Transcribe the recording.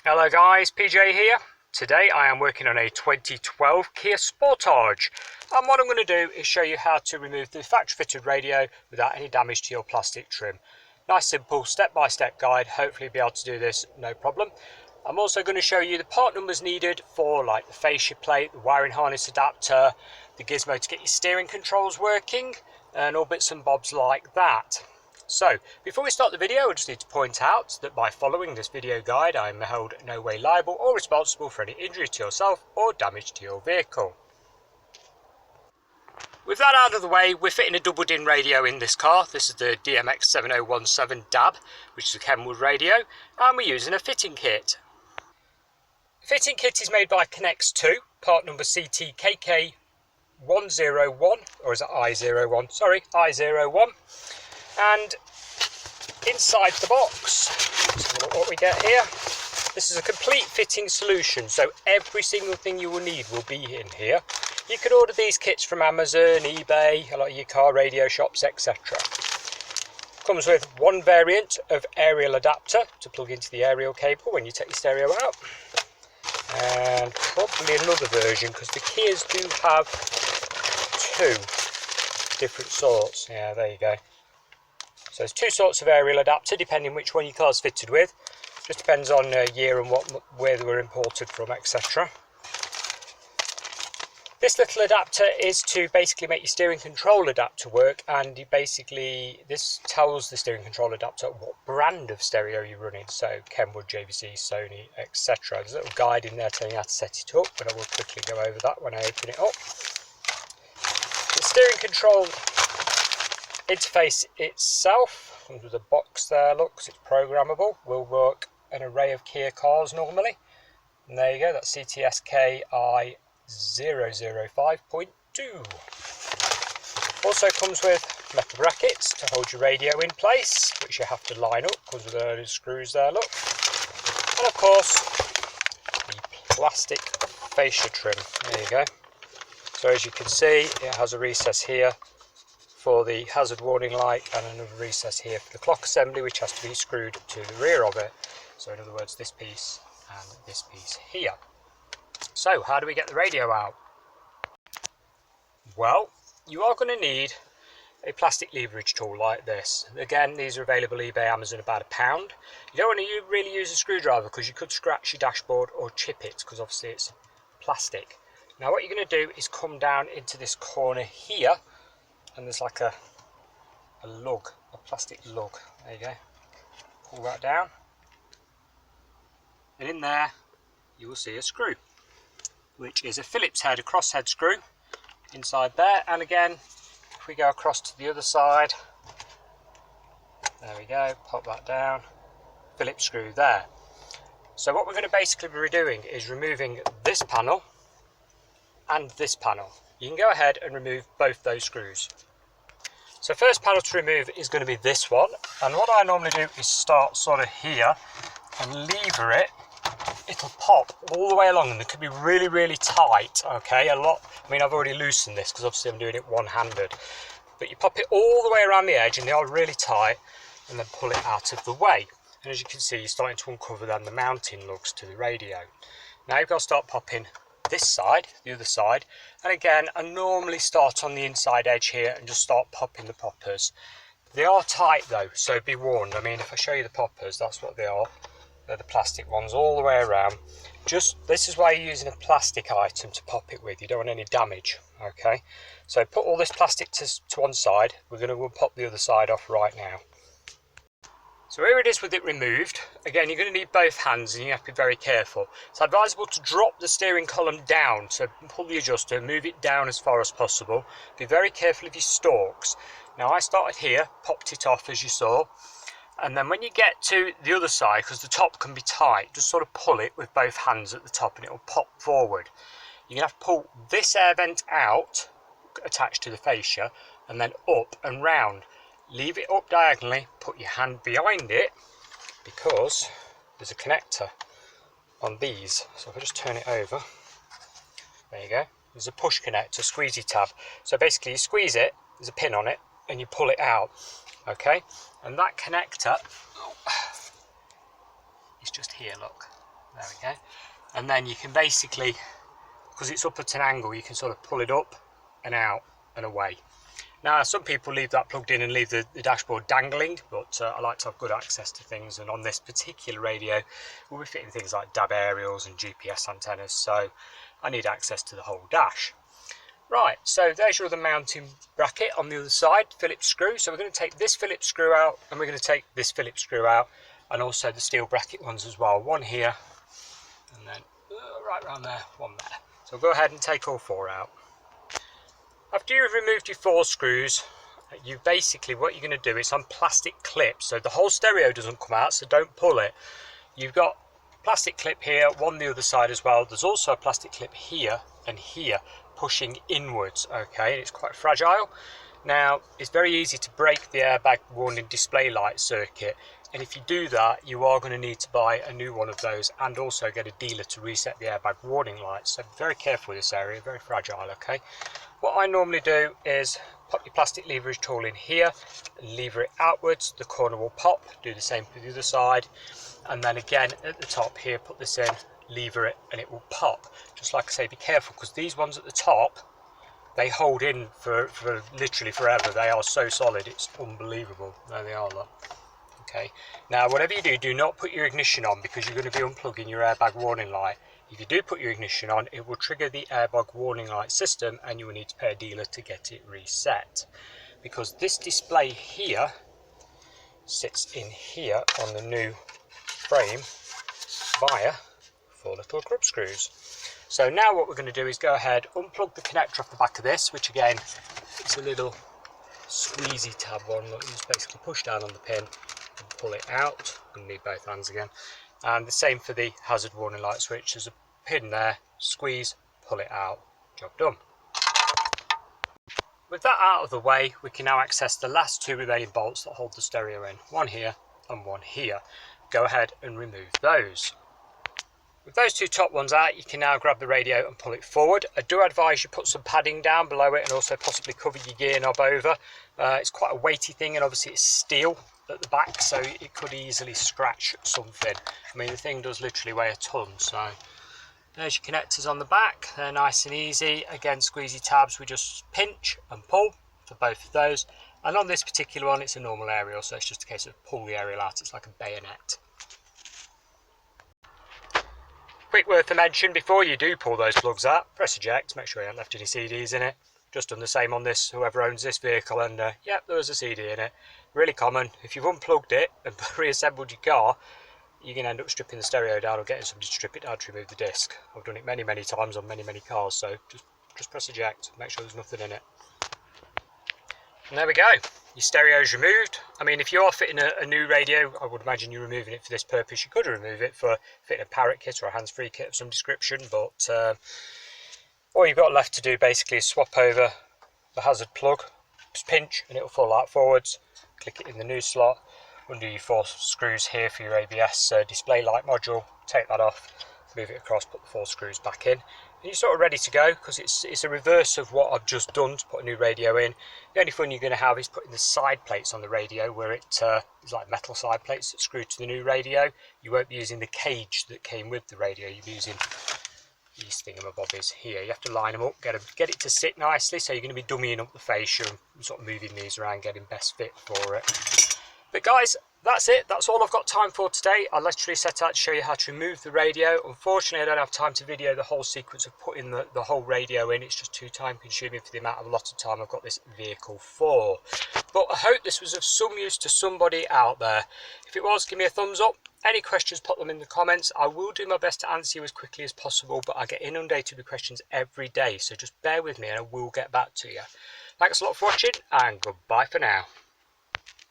Hello guys, PJ here. Today I am working on a 2012 Kia Sportage, and what I'm going to do is show you how to remove the factory fitted radio without any damage to your plastic trim. Nice simple step-by-step guide, hopefully be able to do this no problem. I'm also going to show you the part numbers needed for like the fascia plate, the wiring harness adapter, the gizmo to get your steering controls working, and all bits and bobs like that. So, before we start the video, I just need to point out that by following this video guide, I am held no way liable or responsible for any injury to yourself or damage to your vehicle. With that out of the way, we're fitting a double DIN radio in this car. This is the DMX 7017 DAB, which is a Kenwood radio, and we're using a fitting kit. The fitting kit is made by Connects 2, part number CTKK101, or is it I01? Sorry, I01. And inside the box, let's have a look what we get here. This is a complete fitting solution, so every single thing you will need will be in here. You can order these kits from Amazon, eBay, a lot of your car radio shops, etc. Comes with one variant of aerial adapter to plug into the aerial cable when you take your stereo out, and probably another version because the Kias do have two different sorts. Yeah, there you go. So there's two sorts of aerial adapter depending which one your car's fitted with. Just depends on year and where they were imported from, etc. This little adapter is to basically make your steering control adapter work, and this tells the steering control adapter what brand of stereo you're running. So Kenwood, JVC, Sony, etc. There's a little guide in there telling you how to set it up, but I will quickly go over that when I open it up. The steering control interface itself comes with a box there, look, 'cause it's programmable, will work an array of Kia cars normally. And there you go, that's CTSK I005.2. Also comes with metal brackets to hold your radio in place, which you have to line up, comes with a load of screws there, look. And of course, the plastic fascia trim, there you go. So as you can see, it has a recess here for the hazard warning light and another recess here for the clock assembly, which has to be screwed to the rear of it. So in other words, this piece and this piece here. So how do we get the radio out? Well, you are going to need a plastic leverage tool like this. Again, these are available eBay, Amazon, about £1. You don't want to really use a screwdriver because you could scratch your dashboard or chip it, because obviously it's plastic. Now what you're going to do is come down into this corner here, and there's like a lug, a plastic lug. There you go. Pull that down, and in there you will see a screw, which is a Phillips head, a crosshead screw inside there. And again, if we go across to the other side, there we go, pop that down, Phillips screw there. So what we're going to basically be doing is removing this panel and this panel. You can go ahead and remove both those screws. So first panel to remove is going to be this one, and what I normally do is start sort of here and lever it. It'll pop all the way along, and it could be really, really tight, okay? I've already loosened this because obviously I'm doing it one-handed. But you pop it all the way around the edge, and they are really tight, and then pull it out of the way. And as you can see, you're starting to uncover then the mounting lugs to the radio. Now you've got to start popping this side, the other side, and again I normally start on the inside edge here and just start popping the poppers. They are tight though, so be warned. I mean, if I show you the poppers, that's what they are. They're the plastic ones all the way around. This is why you're using a plastic item to pop it with. You don't want any damage, okay? So put all this plastic to one side. We're going to pop the other side off right now. So here it is with it removed. Again, you're going to need both hands and you have to be very careful. It's advisable to drop the steering column down, so pull the adjuster, move it down as far as possible. Be very careful of your stalks. Now I started here, popped it off as you saw, and then when you get to the other side, because the top can be tight, just sort of pull it with both hands at the top and it will pop forward. You're going to have to pull this air vent out, attached to the fascia, and then up and round. Leave it up diagonally, put your hand behind it, because there's a connector on these. So if I just turn it over, there you go, there's a push connector, squeezy tab. So basically you squeeze it, there's a pin on it, and you pull it out, okay? And that connector is just here, look, There we go. And then you can basically, because it's up at an angle, you can sort of pull it up and out and away. Now, some people leave that plugged in and leave the dashboard dangling, but I like to have good access to things, and on this particular radio we'll be fitting things like DAB aerials and GPS antennas, so I need access to the whole dash. Right, so there's your other mounting bracket on the other side, Phillips screw. So we're going to take this Phillips screw out, and we're going to take this Phillips screw out, and also the steel bracket ones as well. One here, and then right around there, one there. So go ahead and take all 4 out. After you've removed your 4 screws, you basically, what you're going to do is on plastic clips, so the whole stereo doesn't come out, so don't pull it. You've got plastic clip here, one the other side as well. There's also a plastic clip here and here pushing inwards, okay? It's quite fragile. Now, it's very easy to break the airbag warning display light circuit, and if you do that, you are going to need to buy a new one of those and also get a dealer to reset the airbag warning lights. So be very careful with this area, very fragile, okay? What I normally do is pop your plastic leverage tool in here and lever it outwards, the corner will pop. Do the same for the other side, and then again at the top here, put this in, lever it, and it will pop. Just like I say, be careful, because these ones at the top, they hold in for literally forever. They are so solid, it's unbelievable. There they are, look. Okay, now whatever you do, do not put your ignition on, because you're going to be unplugging your airbag warning light. If you do put your ignition on, it will trigger the airbag warning light system, and you will need to pay a dealer to get it reset, because this display here sits in here on the new frame via 4 little grub screws. So now what we're going to do is go ahead, unplug the connector off the back of this, which again, it's a little squeezy tab one. Look, you just basically push down on the pin and pull it out. You need both hands again. And the same for the hazard warning light switch. There's a pin there, squeeze, pull it out, job done. With that out of the way, we can now access the last 2 remaining bolts that hold the stereo in. One here and one here. Go ahead and remove those. With those 2 top ones out, you can now grab the radio and pull it forward. I do advise you put some padding down below it and also possibly cover your gear knob over. It's quite a weighty thing, and obviously it's steel at the back, so it could easily scratch something. I mean, the thing does literally weigh a ton. So there's your connectors on the back. They're nice and easy. Again, squeezy tabs, we just pinch and pull for both of those. And on this particular one, it's a normal aerial, so it's just a case of pull the aerial out. It's like a bayonet. Quick word to mention, before you do pull those plugs out, press eject, make sure you haven't left any CDs in it. Just done the same on this, whoever owns this vehicle, and yep, there was a CD in it. Really common. If you've unplugged it and reassembled your car, you can end up stripping the stereo down or getting somebody to strip it down to remove the disc. I've done it many times on many cars, so just press eject, make sure there's nothing in it. And there we go, your stereo's removed. I mean, if you are fitting a new radio, I would imagine you're removing it for this purpose. You could remove it for fitting a parrot kit or a hands-free kit of some description, but all you've got left to do basically is swap over the hazard plug, just pinch and it'll fall out forwards, click it in the new slot, undo your 4 screws here for your ABS display light module, take that off, move it across, put the 4 screws back in, and you're sort of ready to go, because it's a reverse of what I've just done to put a new radio in. The only fun you're going to have is putting the side plates on the radio, where it's like metal side plates that screw to the new radio. You won't be using the cage that came with the radio, you'll be using these thingamabobbies here. You have to line them up, get it to sit nicely, so you're going to be dummying up the fascia and sort of moving these around, getting best fit for it. But guys, that's it. That's all I've got time for today. I literally set out to show you how to remove the radio. Unfortunately, I don't have time to video the whole sequence of putting the whole radio in. It's just too time consuming for the amount of lot of time I've got this vehicle for. But I hope this was of some use to somebody out there. If it was, give me a thumbs up. Any questions, put them in the comments. I will do my best to answer you as quickly as possible, but I get inundated with questions every day, so just bear with me and I will get back to you. Thanks a lot for watching, and goodbye for now.